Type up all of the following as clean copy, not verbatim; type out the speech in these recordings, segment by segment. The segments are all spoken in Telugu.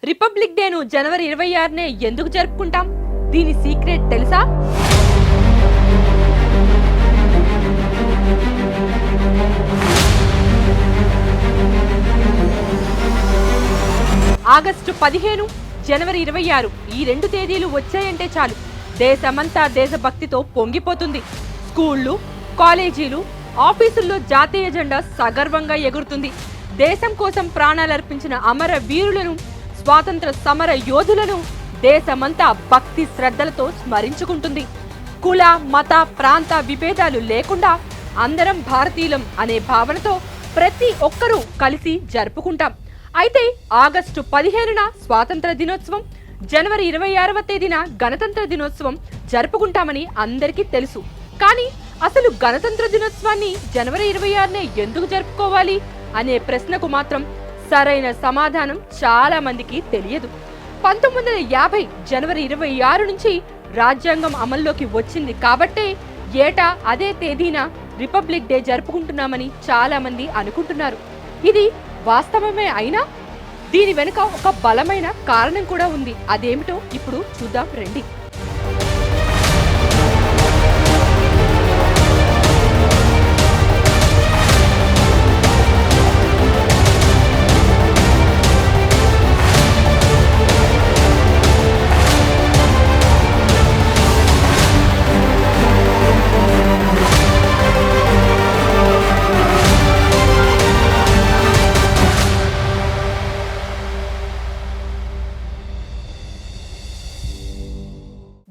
రిపబ్లిక్ డేను జనవరి 26నే ఎందుకు జరుపుకుంటాం? దీని సీక్రెట్ తెలుసా? ఆగస్టు 15, జనవరి 26 ఈ రెండు తేదీలు వచ్చాయంటే చాలు దేశమంతా దేశభక్తితో పొంగిపోతుంది. స్కూళ్లు, కాలేజీలు, ఆఫీసుల్లో జాతీయ జెండా సగర్వంగా ఎగురుతుంది. దేశం కోసం ప్రాణాలర్పించిన అమర వీరులను, స్వాతంత్ర సమర యోధులను దేశమంతా భక్తి శ్రద్ధలతో స్మరించుకుంటుంది. కుల, మత, ప్రాంత విభేదాలు లేకుండా అందరం భారతీయులం అనే భావనతో ప్రతి ఒక్కరూ కలిసి జరుపుకుంటాం. అయితే ఆగస్టు 15న స్వాతంత్ర దినోత్సవం, జనవరి 26వ తేదీన గణతంత్ర దినోత్సవం జరుపుకుంటామని అందరికీ తెలుసు. కానీ అసలు గణతంత్ర దినోత్సవాన్ని జనవరి 26నే ఎందుకు జరుపుకోవాలి అనే ప్రశ్నకు మాత్రం సరైన సమాధానం చాలా మందికి తెలియదు. 1950 జనవరి 26 నుంచి రాజ్యాంగం అమల్లోకి వచ్చింది కాబట్టే ఏటా అదే తేదీన రిపబ్లిక్ డే జరుపుకుంటున్నామని చాలా మంది అనుకుంటున్నారు. ఇది వాస్తవమే అయినా దీని వెనుక ఒక బలమైన కారణం కూడా ఉంది. అదేమిటో ఇప్పుడు చూద్దాం రండి.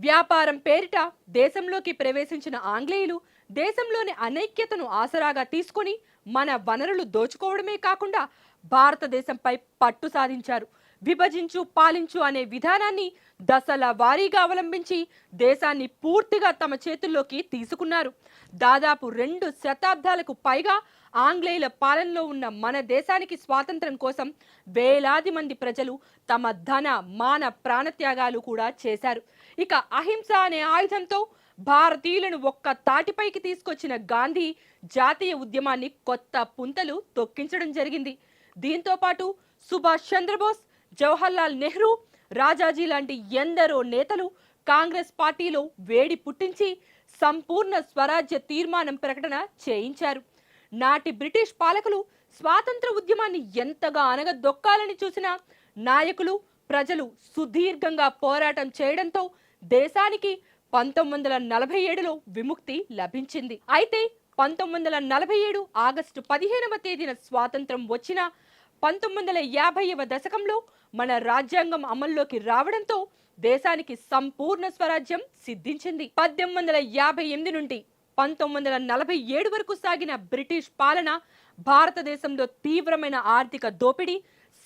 వ్యాపారం పేరిట దేశంలోకి ప్రవేశించిన ఆంగ్లేయులు దేశంలోని అనైక్యతను ఆసరాగా తీసుకుని మన వనరులు దోచుకోవడమే కాకుండా భారతదేశంపై పట్టు సాధించారు. విభజించు పాలించు అనే విధానాన్ని దశల వారీగా అవలంబించి దేశాన్ని పూర్తిగా తమ చేతుల్లోకి తీసుకున్నారు. దాదాపు 2 శతాబ్దాలకు పైగా ఆంగ్లేయుల పాలనలో ఉన్న మన దేశానికి స్వాతంత్రం కోసం వేలాది మంది ప్రజలు తమ ధన, మాన, ప్రాణత్యాగాలు కూడా చేశారు. ఇక అహింస అనే ఆయుధంతో భారతీయులను ఒక్క తాటిపైకి తీసుకొచ్చిన గాంధీ జాతీయ ఉద్యమాన్ని కొత్త పుంతలు తొక్కించడం జరిగింది. దీంతో పాటు సుభాష్ చంద్రబోస్, జవహర్లాల్ నెహ్రూ, రాజాజీ లాంటి ఎందరో నేతలు కాంగ్రెస్ పార్టీలో వేడి పుట్టించి సంపూర్ణ స్వరాజ్య తీర్మానం ప్రకటన చేయించారు. నాటి బ్రిటిష్ పాలకులు స్వాతంత్ర ఉద్యమాన్ని ఎంతగా అనగదొక్కాలని చూసినా నాయకులు, ప్రజలు సుదీర్ఘంగా పోరాటం చేయడంతో దేశానికి 1947లో విముక్తి లభించింది. అయితే 1947 ఆగస్టు 15వ తేదీన స్వాతంత్రం వచ్చిన 1950వ దశకంలో మన రాజ్యాంగం అమల్లోకి రావడంతో దేశానికి సంపూర్ణ స్వరాజ్యం సిద్ధించింది. 1858 నుండి 1947 వరకు సాగిన బ్రిటిష్ పాలన భారతదేశంలో తీవ్రమైన ఆర్థిక దోపిడీ,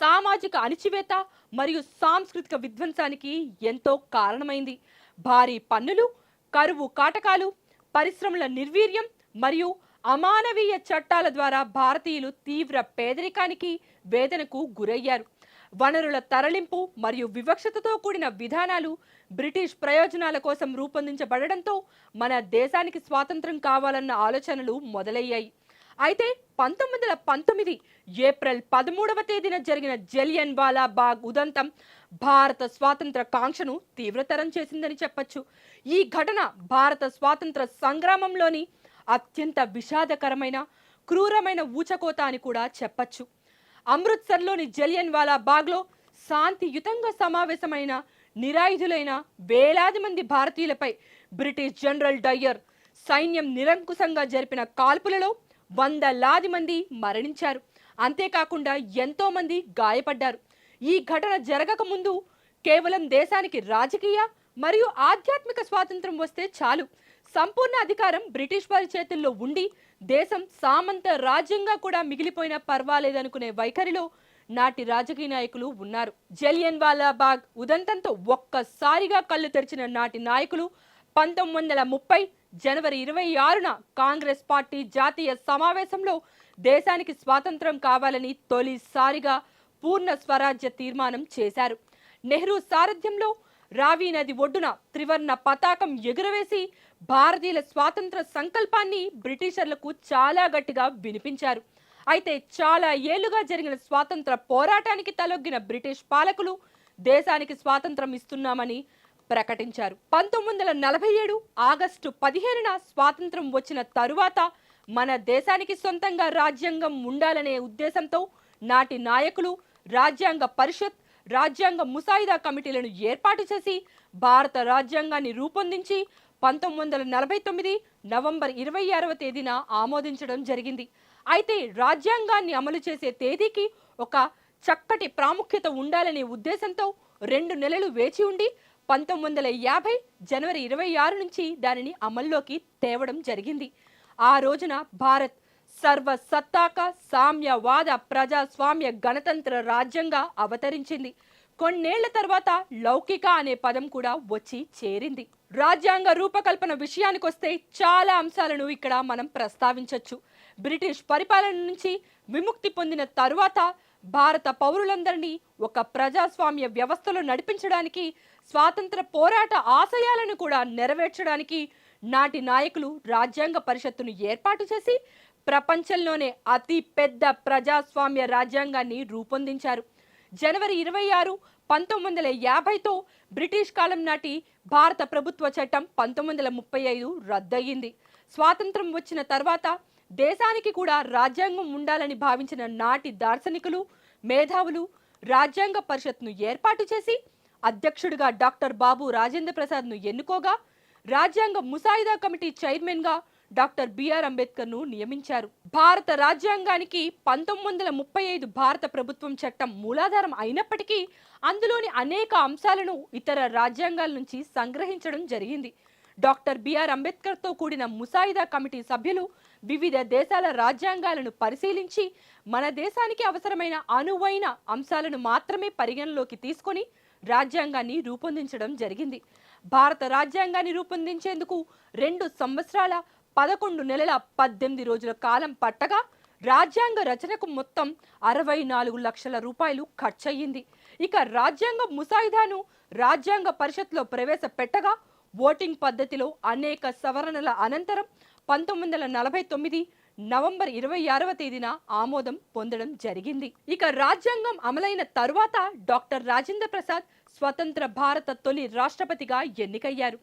సామాజిక అణిచివేత మరియు సాంస్కృతిక విధ్వంసానికి ఎంతో కారణమైంది. భారీ పన్నులు, కరువు కాటకాలు, పరిశ్రమల నిర్వీర్యం మరియు అమానవీయ చట్టాల ద్వారా భారతీయులు తీవ్ర పేదరికానికి, వేదనకు గురయ్యారు. వనరుల తరలింపు మరియు వివక్షతతో కూడిన విధానాలు బ్రిటిష్ ప్రయోజనాల కోసం రూపొందించబడడంతో మన దేశానికి స్వాతంత్రం కావాలన్న ఆలోచనలు మొదలయ్యాయి. అయితే 1919 ఏప్రిల్ 13వ తేదీన జరిగిన జలియన్ వాలా బాగ్ ఉదంతం భారత స్వాతంత్ర కాంక్షను తీవ్రతరం చేసిందని చెప్పచ్చు. ఈ ఘటన భారత స్వాతంత్ర సంగ్రామంలోని అత్యంత విషాదకరమైన, క్రూరమైన ఊచకోత అని కూడా చెప్పచ్చు. అమృత్సర్లోని జలియన్ వాలా బాగ్లో శాంతియుతంగా సమావేశమైన నిరాయుధులైన వేలాది మంది భారతీయులపై బ్రిటిష్ జనరల్ డయ్యర్ సైన్యం నిరంకుశంగా జరిపిన కాల్పులలో వందలాది మంది మరణించారు. అంతేకాకుండా ఎంతో మంది గాయపడ్డారు. ఈ ఘటన జరగక ముందు కేవలం దేశానికి రాజకీయ మరియు ఆధ్యాత్మిక స్వాతంత్రం వస్తే చాలు, సంపూర్ణ అధికారం బ్రిటిష్ వారి చేతుల్లో ఉండి దేశం సామంత రాజ్యంగా కూడా మిగిలిపోయినా పర్వాలేదనుకునే వైఖరిలో నాటి రాజకీయ నాయకులు ఉన్నారు. జలియన్ వాలా బాగ్ ఉదంతంతో ఒక్కసారిగా కళ్ళు తెరిచిన నాటి నాయకులు 1930 జనవరి 26న కాంగ్రెస్ పార్టీ జాతీయ సమావేశంలో దేశానికి స్వాతంత్రం కావాలని తొలిసారిగా పూర్ణ స్వరాజ్య తీర్మానం చేశారు. నెహ్రూ సారథ్యంలో రావి నది ఒడ్డున త్రివర్ణ పతాకం ఎగురవేసి భారతీయుల స్వాతంత్ర సంకల్పాన్ని బ్రిటిషర్లకు చాలా గట్టిగా వినిపించారు. అయితే చాలా ఏళ్లుగా జరిగిన స్వాతంత్ర పోరాటానికి తలొగ్గిన బ్రిటిష్ పాలకులు దేశానికి స్వాతంత్రం ఇస్తున్నామని ప్రకటించారు. 1947 ఆగస్టు 15న స్వాతంత్రం వచ్చిన తరువాత మన దేశానికి సొంతంగా రాజ్యాంగం ఉండాలనే ఉద్దేశంతో నాటి నాయకులు రాజ్యాంగ పరిషత్, రాజ్యాంగ ముసాయిదా కమిటీలను ఏర్పాటు చేసి భారత రాజ్యాంగాన్ని రూపొందించి 1949 నవంబర్ 26వ తేదీన ఆమోదించడం జరిగింది. అయితే రాజ్యాంగాన్ని అమలు చేసే తేదీకి ఒక చక్కటి ప్రాముఖ్యత ఉండాలనే ఉద్దేశంతో 2 నెలలు వేచి ఉండి 1950 జనవరి 26 నుంచి దానిని అమల్లోకి తేవడం జరిగింది. ఆ రోజున భారత్ సర్వసత్తాక సామ్యవాద ప్రజాస్వామ్య గణతంత్ర రాజ్యంగా అవతరించింది. కొన్నేళ్ల తర్వాత లౌకిక అనే పదం కూడా వచ్చి చేరింది. రాజ్యాంగ రూపకల్పన విషయానికొస్తే చాలా అంశాలను ఇక్కడ మనం ప్రస్తావించవచ్చు. బ్రిటిష్ పరిపాలన నుంచి విముక్తి పొందిన తరువాత భారత పౌరులందరినీ ఒక ప్రజాస్వామ్య వ్యవస్థలో నడిపించడానికి, స్వాతంత్ర పోరాట ఆశయాలను కూడా నెరవేర్చడానికి నాటి నాయకులు రాజ్యాంగ పరిషత్తును ఏర్పాటు చేసి ప్రపంచంలోనే అతి పెద్ద ప్రజాస్వామ్య రాజ్యాంగాన్ని రూపొందించారు. జనవరి 26, 1950తో బ్రిటిష్ కాలం నాటి భారత ప్రభుత్వ చట్టం 1935 రద్దయింది. స్వాతంత్రం వచ్చిన తర్వాత దేశానికి కూడా రాజ్యాంగం ఉండాలని భావించిన నాటి దార్శనికులు, మేధావులు రాజ్యాంగ పరిషత్ను ఏర్పాటు చేసి అధ్యక్షుడిగా డాక్టర్ బాబు రాజేంద్ర ప్రసాద్ను ఎన్నుకోగా, రాజ్యాంగ ముసాయిదా కమిటీ చైర్మన్గా డాక్టర్ బిఆర్ అంబేద్కర్ను నియమించారు. భారత రాజ్యాంగానికి 1935 భారత ప్రభుత్వం చట్టం మూలాధారం అయినప్పటికీ అందులోని అనేక అంశాలను ఇతర రాజ్యాంగాల నుంచి సంగ్రహించడం జరిగింది. డాక్టర్ బిఆర్ అంబేద్కర్తో కూడిన ముసాయిదా కమిటీ సభ్యులు వివిధ దేశాల రాజ్యాంగాలను పరిశీలించి మన దేశానికి అవసరమైన అనువైన అంశాలను మాత్రమే పరిగణలోకి తీసుకొని రాజ్యాంగాన్ని రూపొందించడం జరిగింది. భారత రాజ్యాంగాన్ని రూపొందించేందుకు 2 సంవత్సరాల 11 నెలల 18 రోజుల కాలం పట్టగా రాజ్యాంగ రచనకు మొత్తం 64 లక్షల రూపాయలు ఖర్చయింది. ఇక రాజ్యాంగ ముసాయిదాను రాజ్యాంగ పరిషత్లో ప్రవేశపెట్టగా ఓటింగ్ పద్ధతిలో అనేక సవరణల అనంతరం 1949 నవంబర్ 26వ తేదీన ఆమోదం పొందడం జరిగింది. ఇక రాజ్యాంగం అమలైన తరువాత డాక్టర్ రాజేంద్ర ప్రసాద్ స్వతంత్ర భారత తొలి రాష్ట్రపతిగా ఎన్నికయ్యారు.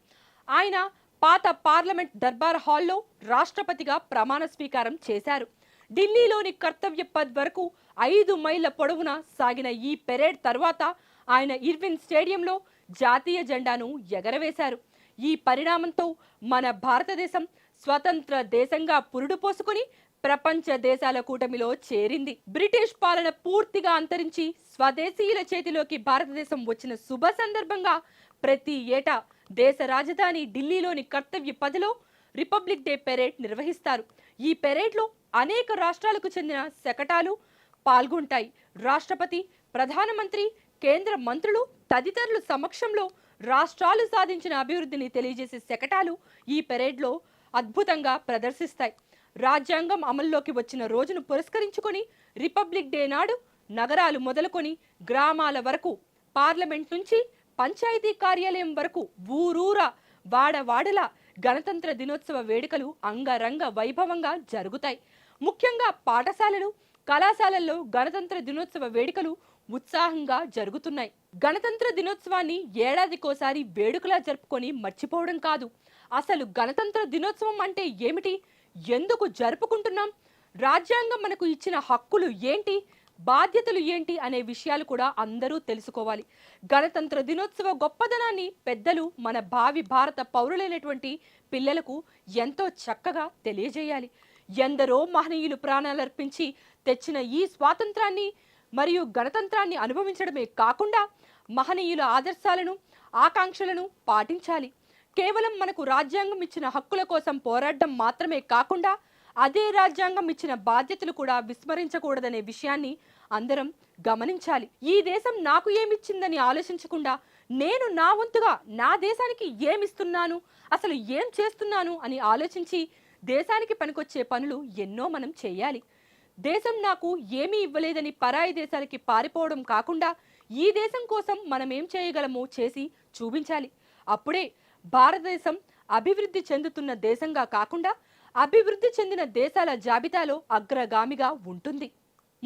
ఆయన పాత పార్లమెంట్ దర్బార్ హాల్లో రాష్ట్రపతిగా ప్రమాణ స్వీకారం చేశారు. ఢిల్లీలోని కర్తవ్య పథ్ వరకు 5 మైళ్ళ పొడవున సాగిన ఈ పెరేడ్ తర్వాత ఆయన ఇర్విన్ స్టేడియంలో జాతీయ జెండాను ఎగరవేశారు. ఈ పరిణామంతో మన భారతదేశం స్వతంత్ర దేశంగా పురుడు పోసుకుని ప్రపంచ దేశాల కూటమిలో చేరింది. బ్రిటిష్ పాలన పూర్తిగా అంతరించి స్వదేశీయుల చేతిలోకి భారతదేశం వచ్చిన శుభ సందర్భంగా ప్రతి ఏటా దేశ రాజధాని ఢిల్లీలోని కర్తవ్య పథ్లో రిపబ్లిక్ డే పెరేడ్ నిర్వహిస్తారు. ఈ పెరేడ్లో అనేక రాష్ట్రాలకు చెందిన శకటాలు పాల్గొంటాయి. రాష్ట్రపతి, ప్రధానమంత్రి, కేంద్ర మంత్రులు తదితరుల సమక్షంలో రాష్ట్రాలు సాధించిన అభివృద్ధిని తెలియజేసే శకటాలు ఈ పెరేడ్లో అద్భుతంగా ప్రదర్శిస్తాయి. రాజ్యాంగం అమల్లోకి వచ్చిన రోజును పురస్కరించుకొని రిపబ్లిక్ డే నాడు నగరాలు మొదలుకొని గ్రామాల వరకు, పార్లమెంట్ నుంచి పంచాయతీ కార్యాలయం వరకు ఊరూరా వాడవాడలా గణతంత్ర దినోత్సవ వేడుకలు అంగరంగ వైభవంగా జరుగుతాయి. ముఖ్యంగా పాఠశాలలు, కళాశాలల్లో గణతంత్ర దినోత్సవ వేడుకలు ఉత్సాహంగా జరుగుతున్నాయి. గణతంత్ర దినోత్సవాన్ని ఏడాదికోసారి వేడుకలా జరుపుకొని మర్చిపోవడం కాదు. అసలు గణతంత్ర దినోత్సవం అంటే ఏమిటి, ఎందుకు జరుపుకుంటున్నాం, రాజ్యాంగం మనకు ఇచ్చిన హక్కులు ఏంటి, బాధ్యతలు ఏంటి అనే విషయాలు కూడా అందరూ తెలుసుకోవాలి. గణతంత్ర దినోత్సవ గొప్పదనాన్ని పెద్దలు మన భావి భారత పౌరులైనటువంటి పిల్లలకు ఎంతో చక్కగా తెలియజేయాలి. ఎందరో మహనీయులు ప్రాణాలర్పించి తెచ్చిన ఈ స్వాతంత్రాన్ని మరియు గణతంత్రాన్ని అనుభవించడమే కాకుండా మహనీయుల ఆదర్శాలను, ఆకాంక్షలను పాటించాలి. కేవలం మనకు రాజ్యాంగం ఇచ్చిన హక్కుల కోసం పోరాడడం మాత్రమే కాకుండా అదే రాజ్యాంగం ఇచ్చిన బాధ్యతలు కూడా విస్మరించకూడదనే విషయాన్ని అందరం గమనించాలి. ఈ దేశం నాకు ఏమిచ్చిందని ఆలోచించకుండా నేను నా వంతుగా నా దేశానికి ఏమిస్తున్నాను, అసలు ఏం చేస్తున్నాను అని ఆలోచించి దేశానికి పనికొచ్చే పనులు ఎన్నో మనం చేయాలి. దేశం నాకు ఏమీ ఇవ్వలేదని పరాయి దేశాలకి పారిపోవడం కాకుండా ఈ దేశం కోసం మనం ఏం చేయగలమో చేసి చూపించాలి. అప్పుడే భారతదేశం అభివృద్ధి చెందుతున్న దేశంగా కాకుండా అభివృద్ధి చెందిన దేశాల జాబితాలో అగ్రగామిగా ఉంటుంది.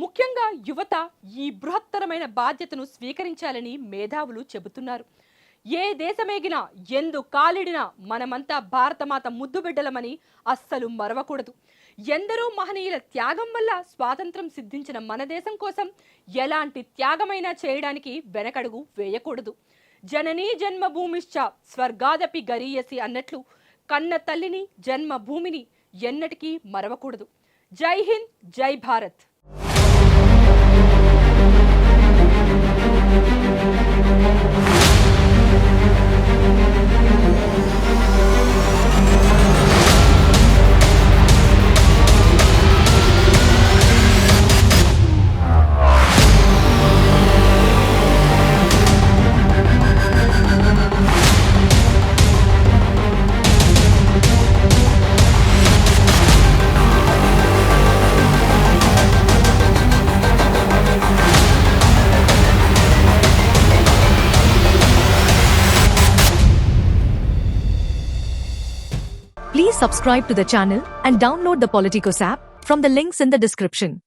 ముఖ్యంగా యువత ఈ బృహత్తరమైన బాధ్యతను స్వీకరించాలని మేధావులు చెబుతున్నారు. ఏ దేశమేగినా ఎందు కాలిడినా మనమంతా భారతమాత ముద్దు బిడ్డలమని అస్సలు మరవకూడదు. ఎందరో మహనీయుల త్యాగం వల్ల స్వాతంత్రం సిద్ధించిన మన దేశం కోసం ఎలాంటి త్యాగమైనా చేయడానికి వెనకడుగు వేయకూడదు. జననీ జన్మభూమిశ్చ స్వర్గాదపి గరీయసి అన్నట్లు కన్న తల్లిని జన్మభూమిని ఎన్నటికీ మరవకూడదు. జై హింద్, జై Bharat. Please subscribe to the channel and download the Politicos app from the links in the description.